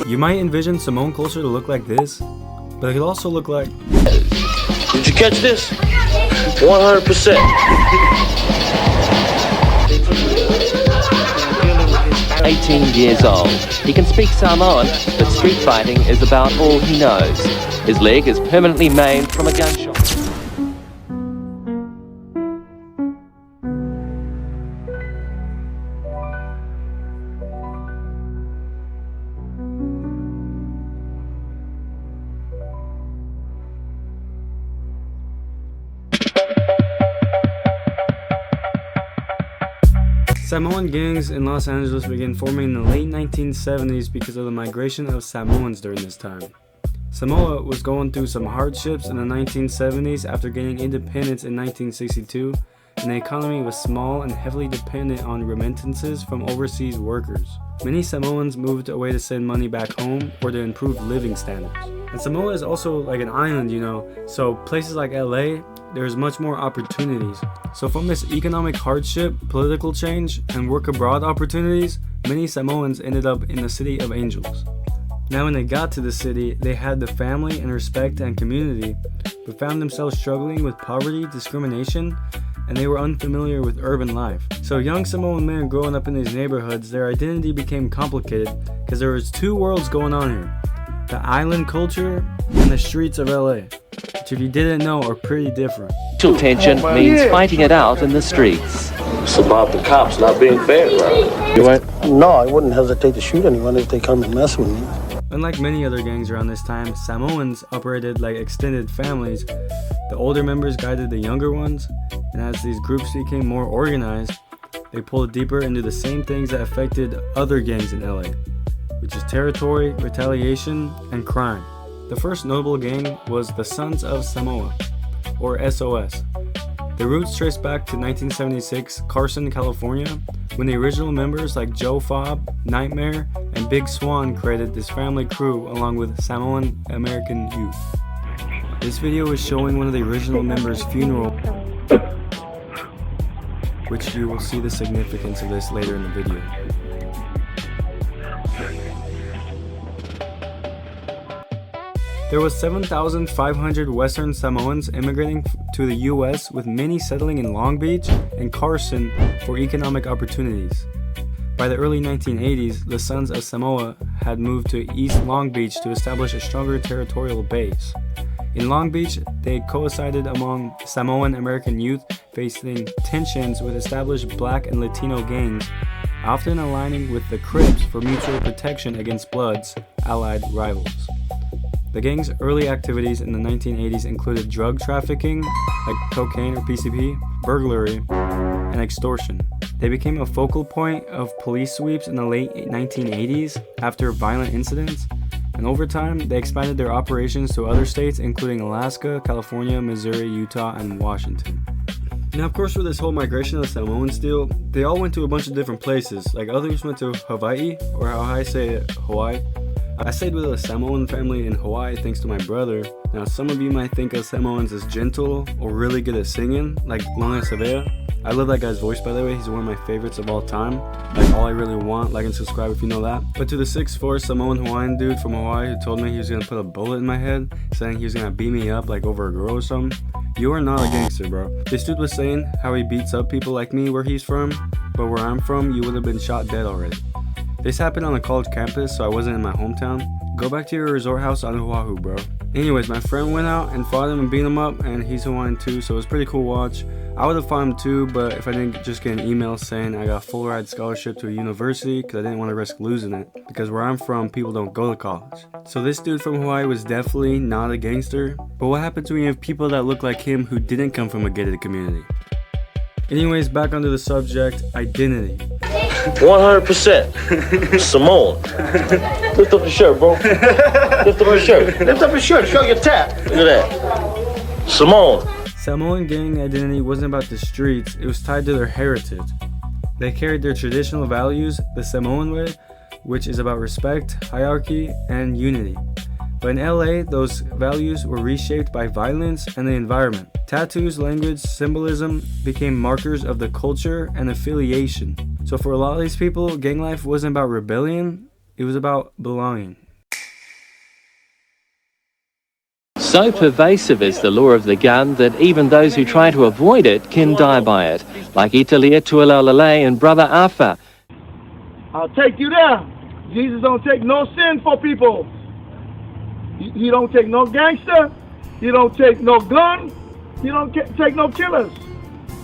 You might envision Samoan culture to look like this, but it could also look like... Did you catch this? 100%. 18 years old. He can speak Samoan, but street fighting is about all he knows. His leg is permanently maimed from a gunshot. Samoan gangs in Los Angeles began forming in the late 1970s because of the migration of Samoans during this time. Samoa was going through some hardships in the 1970s after gaining independence in 1962, and the economy was small and heavily dependent on remittances from overseas workers. Many Samoans moved away to send money back home or to improve living standards. And Samoa is also like an island, you know, so places like LA, there's much more opportunities. So from this economic hardship, political change, and work abroad opportunities, many Samoans ended up in the City of Angels. Now when they got to the city, they had the family and respect and community, but found themselves struggling with poverty, discrimination, and they were unfamiliar with urban life. So young Samoan men growing up in these neighborhoods, their identity became complicated because there was two worlds going on here. The island culture and the streets of LA, which if you didn't know are pretty different. Racial tension means fighting it out in the streets. It's about the cops not being fair, right? You went? No, I wouldn't hesitate to shoot anyone if they come and mess with me. Unlike many other gangs around this time, Samoans operated like extended families. The older members guided the younger ones, and as these groups became more organized, they pulled deeper into the same things that affected other gangs in LA, which is territory, retaliation, and crime. The first notable gang was the Sons of Samoa, or SOS. The roots trace back to 1976 Carson, California, when the original members like Joe Fob, Nightmare, and Big Swan created this family crew along with Samoan American youth. This video is showing one of the original members' funeral, which you will see the significance of this later in the video. There was 7,500 Western Samoans immigrating to the US, with many settling in Long Beach and Carson for economic opportunities. By the early 1980s, the Sons of Samoa had moved to East Long Beach to establish a stronger territorial base. In Long Beach, they coincided among Samoan American youth facing tensions with established Black and Latino gangs, often aligning with the Crips for mutual protection against Bloods, allied rivals. The gang's early activities in the 1980s included drug trafficking, like cocaine or PCP, burglary, and extortion. They became a focal point of police sweeps in the late 1980s after violent incidents, and over time, they expanded their operations to other states including Alaska, California, Missouri, Utah, and Washington. Now, of course, with this whole migration of Samoans deal, they all went to a bunch of different places. Like others went to Hawaii, or how I say it, Hawaii. I stayed with a Samoan family in Hawaii thanks to my brother. Now, some of you might think of Samoans as gentle or really good at singing, like Lona Savea. I love that guy's voice, by the way. He's one of my favorites of all time. Like, all I really want, like and subscribe if you know that. But to the 6'4" Samoan Hawaiian dude from Hawaii who told me he was gonna put a bullet in my head, saying he was gonna beat me up like over a girl or something, you are not a gangster, bro. This dude was saying how he beats up people like me where he's from, but where I'm from, you would have been shot dead already. This happened on a college campus, so I wasn't in my hometown. Go back to your resort house on Oahu, bro. Anyways, my friend went out and fought him and beat him up, and he's Hawaiian too, so it was pretty cool watch. I would have fought him too, but if I didn't just get an email saying I got a full ride scholarship to a university, because I didn't want to risk losing it, because where I'm from, people don't go to college. So this dude from Hawaii was definitely not a gangster, but what happens when you have people that look like him who didn't come from a gated community? Anyways, back onto the subject, identity. 100% Samoan. Lift up your shirt, bro. Lift up your shirt. Lift up your shirt, show your tat. Look at that. Samoan. Samoan gang identity wasn't about the streets, it was tied to their heritage. They carried their traditional values, the Samoan way, which is about respect, hierarchy, and unity. But in LA, those values were reshaped by violence and the environment. Tattoos, language, symbolism became markers of the culture and affiliation. So for a lot of these people, gang life wasn't about rebellion, it was about belonging. So pervasive is the law of the gun that even those who try to avoid it can die by it, like Italia Tualalale and Brother Afa. I'll take you there. Jesus don't take no sin for people. He don't take no gangster. He don't take no gun. He don't take no killers.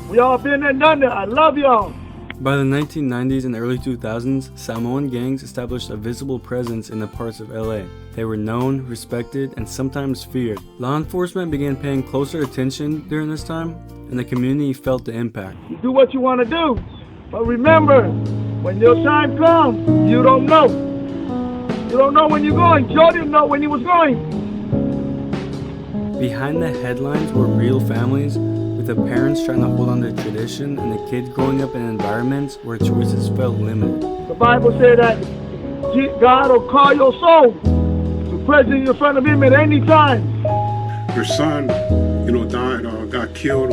We all been there and done that. I love y'all. By the 1990s and early 2000s, Samoan gangs established a visible presence in the parts of LA. They were known, respected, and sometimes feared. Law enforcement began paying closer attention during this time, and the community felt the impact. You do what you want to do, but remember, when your time comes, you don't know. You don't know when you're going. Joe didn't know when he was going. Behind the headlines were real families, with the parents trying to hold on to tradition and the kids growing up in environments where choices felt limited. The Bible said that God will call your soul to present in front of him at any time. Your son, died or got killed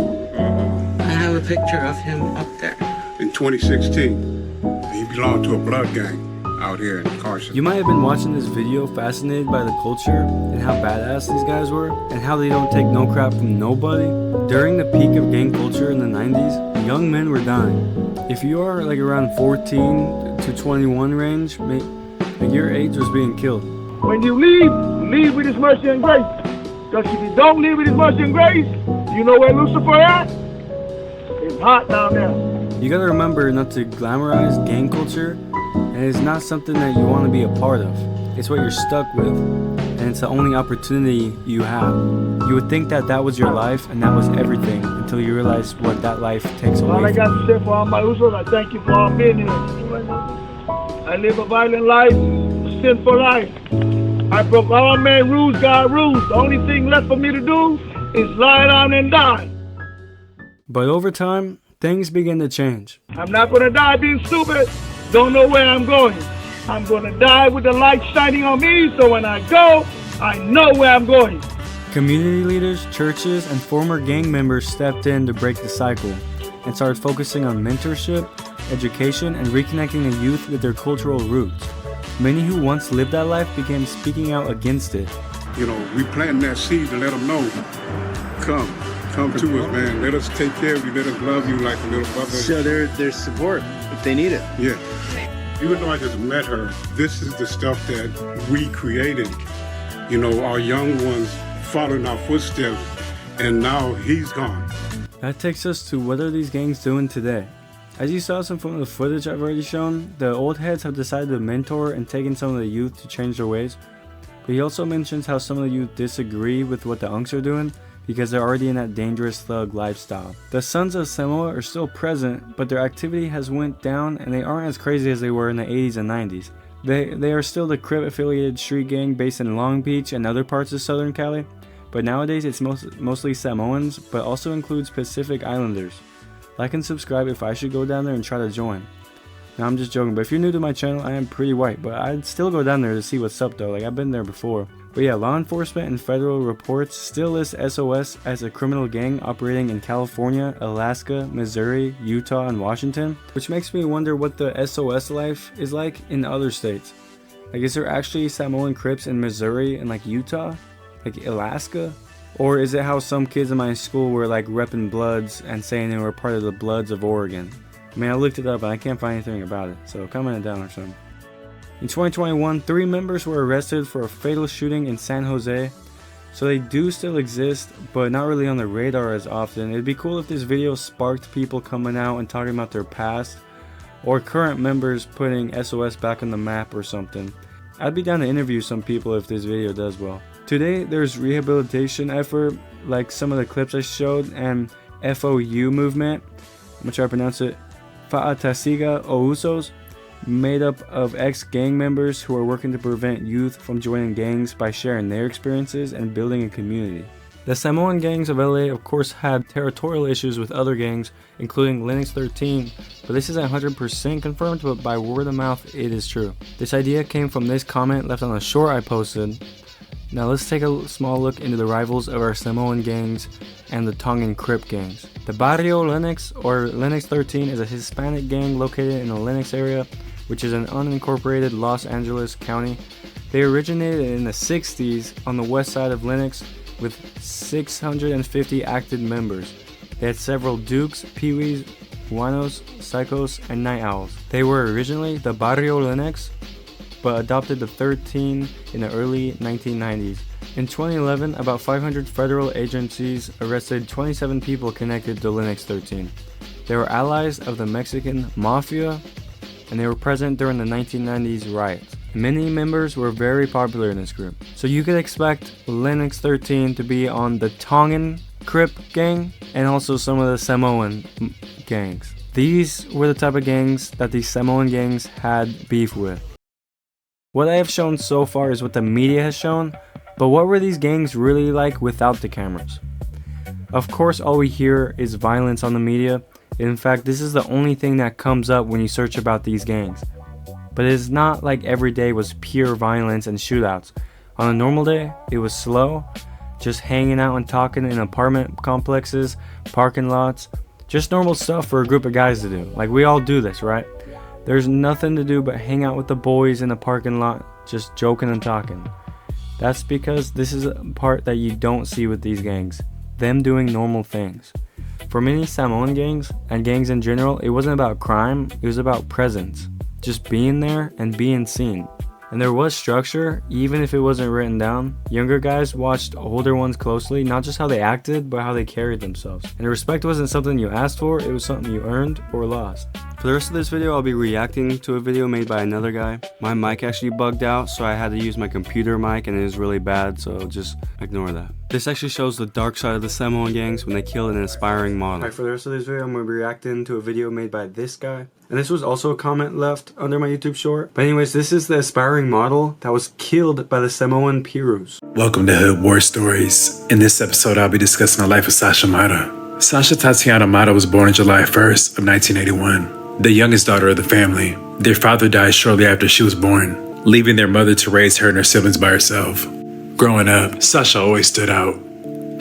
I have a picture of him up there. in 2016. He belonged to a blood gang out here in Carson. You might have been watching this video fascinated by the culture and how badass these guys were and how they don't take no crap from nobody. During the peak of gang culture in the 90s, young men were dying. If you are like around 14 to 21 range, like your age was being killed. When you leave with his mercy and grace. Because if you don't leave with his mercy and grace, you know where Lucifer at? It's hot down there. You gotta remember not to glamorize gang culture, and it's not something that you want to be a part of. It's what you're stuck with, and it's the only opportunity you have. You would think that that was your life and that was everything until you realize what that life takes away All I from got you. to say for all my Usos, I thank you for all being here. I live a violent life, a sinful life. I broke all man rules, God rules. The only thing left for me to do is lie down and die. But over time, things begin to change. I'm not going to die being stupid. Don't know where I'm going. I'm going to die with the light shining on me, so when I go, I know where I'm going. Community leaders, churches, and former gang members stepped in to break the cycle and started focusing on mentorship, education, and reconnecting the youth with their cultural roots. Many who once lived that life began speaking out against it. We planting that seed to let them know, come to us, man. Let us take care of you. Let us love you like a little brother. So there's support if they need it. Yeah. Even though I just met her, this is the stuff that we created. Our young ones following our footsteps, and now he's gone. That takes us to what are these gangs doing today? As you saw some from the footage I've already shown, the old heads have decided to mentor and take in some of the youth to change their ways. But he also mentions how some of the youth disagree with what the unks are doing because they're already in that dangerous thug lifestyle. The Sons of Samoa are still present, but their activity has went down and they aren't as crazy as they were in the 80s and 90s. They are still the Crip affiliated street gang based in Long Beach and other parts of Southern Cali, but nowadays it's mostly Samoans, but also includes Pacific Islanders. Like and subscribe if I should go down there and try to join. Now I'm just joking, but if you're new to my channel, I am pretty white, but I'd still go down there to see what's up though, like I've been there before. But yeah, law enforcement and federal reports still list SOS as a criminal gang operating in California, Alaska, Missouri, Utah, and Washington, which makes me wonder what the SOS life is like in other states. Like, is there actually Samoan Crips in Missouri and like Utah? Like Alaska? Or is it how some kids in my school were like repping Bloods and saying they were part of the Bloods of Oregon? I mean, I looked it up and I can't find anything about it, so comment it down or something. In 2021, 3 members were arrested for a fatal shooting in San Jose, so they do still exist, but not really on the radar as often. It'd be cool if this video sparked people coming out and talking about their past, or current members putting SOS back on the map or something. I'd be down to interview some people if this video does well. Today, there's rehabilitation effort, like some of the clips I showed, and FOU movement, I'm gonna try to pronounce it, Fa'atasiga Ousos, made up of ex-gang members who are working to prevent youth from joining gangs by sharing their experiences and building a community. The Samoan gangs of LA of course had territorial issues with other gangs, including Linux 13, but this isn't 100% confirmed, but by word of mouth it is true. This idea came from this comment left on a short I posted. Now let's take a small look into the rivals of our Samoan gangs and the Tongan Crip gangs. The Barrio Linux, or Linux 13, is a Hispanic gang located in the Linux area, which is an unincorporated Los Angeles County. They originated in the 60s on the west side of Linux with 650 active members. They had several Dukes, Peewees, Guanos, Psychos, and Night Owls. They were originally the Barrio Linux, but adopted the 13 in the early 1990s. In 2011, about 500 federal agencies arrested 27 people connected to Linux 13. They were allies of the Mexican Mafia, and they were present during the 1990s riots. Many members were very popular in this group. So you could expect Linux 13 to be on the Tongan Crip gang and also some of the Samoan gangs. These were the type of gangs that the Samoan gangs had beef with. What I have shown so far is what the media has shown, but what were these gangs really like without the cameras? Of course, all we hear is violence on the media. In fact, this is the only thing that comes up when you search about these gangs. But it is not like every day was pure violence and shootouts. On a normal day, it was slow, just hanging out and talking in apartment complexes, parking lots, just normal stuff for a group of guys to do. Like, we all do this, right? There's nothing to do but hang out with the boys in the parking lot, just joking and talking. That's because this is a part that you don't see with these gangs, them doing normal things. For many Samoan gangs, and gangs in general, it wasn't about crime, it was about presence. Just being there and being seen. And there was structure, even if it wasn't written down. Younger guys watched older ones closely, not just how they acted, but how they carried themselves. And respect wasn't something you asked for, it was something you earned or lost. For the rest of this video, I'll be reacting to a video made by another guy. My mic actually bugged out, so I had to use my computer mic, and it was really bad, so just ignore that. This actually shows the dark side of the Samoan gangs when they kill an aspiring model. Alright, for the rest of this video, I'm going to be reacting to a video made by this guy. And this was also a comment left under my YouTube short. But anyways, this is the aspiring model that was killed by the Samoan Pirus. Welcome to Hood War Stories. In this episode, I'll be discussing the life of Sasha Ma. Sasha Tatiana Ma was born on July 1st of 1981, the youngest daughter of the family. Their father died shortly after she was born, leaving their mother to raise her and her siblings by herself. Growing up, Sasha always stood out.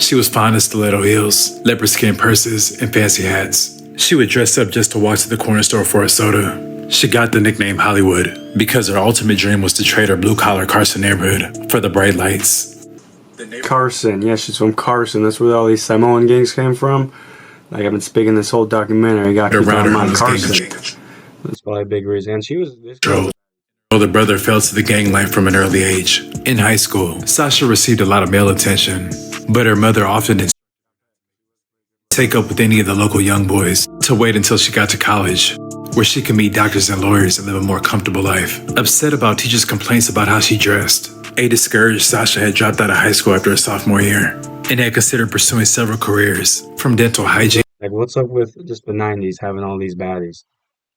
She was fond of stiletto heels, leopard skin purses, and fancy hats. She would dress up just to walk to the corner store for a soda. She got the nickname Hollywood because her ultimate dream was to trade her blue-collar Carson neighborhood for the bright lights. Carson, yeah, she's from Carson. That's where all these Samoan gangs came from. Like, I've been speaking this whole documentary. Got kicked out of my Carson. That's probably a big reason. And she was this girl. Her older brother fell to the gang life from an early age. In high school, Sasha received a lot of male attention, but her mother often didn't take up with any of the local young boys to wait until she got to college, where she could meet doctors and lawyers and live a more comfortable life. Upset about teachers' complaints about how she dressed, a discouraged Sasha had dropped out of high school after her sophomore year and had considered pursuing several careers, from dental hygiene. Like, what's up with just the 90s having all these baddies?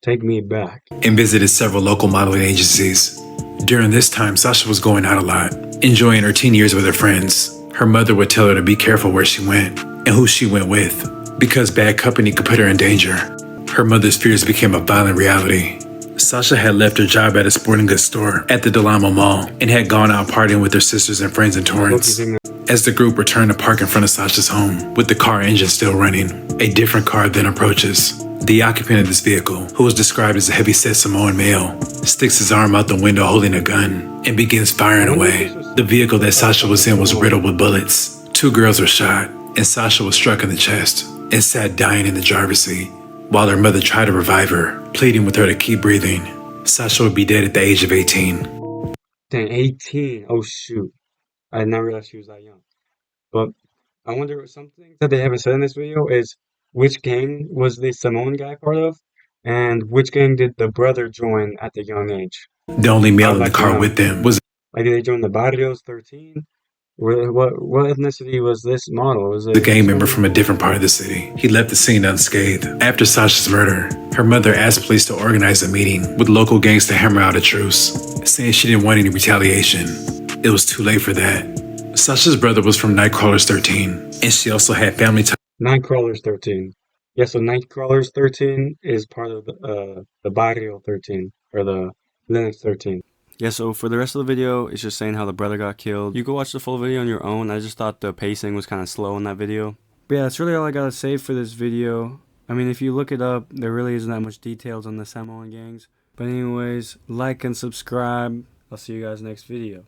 Take me back. And visited several local modeling agencies. During this time, Sasha was going out a lot, enjoying her teen years with her friends. Her mother would tell her to be careful where she went and who she went with, because bad company could put her in danger. Her mother's fears became a violent reality. Sasha had left her job at a sporting goods store at the Delamo Mall and had gone out partying with her sisters and friends in Torrance. As the group returned to park in front of Sasha's home, with the car engine still running, a different car then approaches. The occupant of this vehicle, who was described as a heavy-set Samoan male, sticks his arm out the window holding a gun and begins firing away. The vehicle that Sasha was in was riddled with bullets. 2 girls were shot, and Sasha was struck in the chest and sat dying in the driver's seat, while her mother tried to revive her, pleading with her to keep breathing. Sasha would be dead at the age of 18. Dang, 18. Oh, shoot. I did not realize she was that young. But I wonder, something that they haven't said in this video is which gang was the Samoan guy part of, and which gang did the brother join at the young age? The only male in the car with them was... Like, did they join the Barrios 13? What ethnicity was this model? Was it a gang member from a different part of the city? He left the scene unscathed. After Sasha's murder, her mother asked police to organize a meeting with local gangs to hammer out a truce, saying she didn't want any retaliation. It was too late for that. Sasha's brother was from Nightcrawlers 13, and she also had family ties. Nightcrawlers 13. Yeah, so Nightcrawlers 13 is part of the Barrio 13, or the Linux 13. Yeah, so for the rest of the video, it's just saying how the brother got killed. You can watch the full video on your own. I just thought the pacing was kind of slow in that video. But yeah, that's really all I gotta say for this video. I mean, if you look it up, there really isn't that much details on the Samoan gangs. But anyways, like and subscribe. I'll see you guys next video.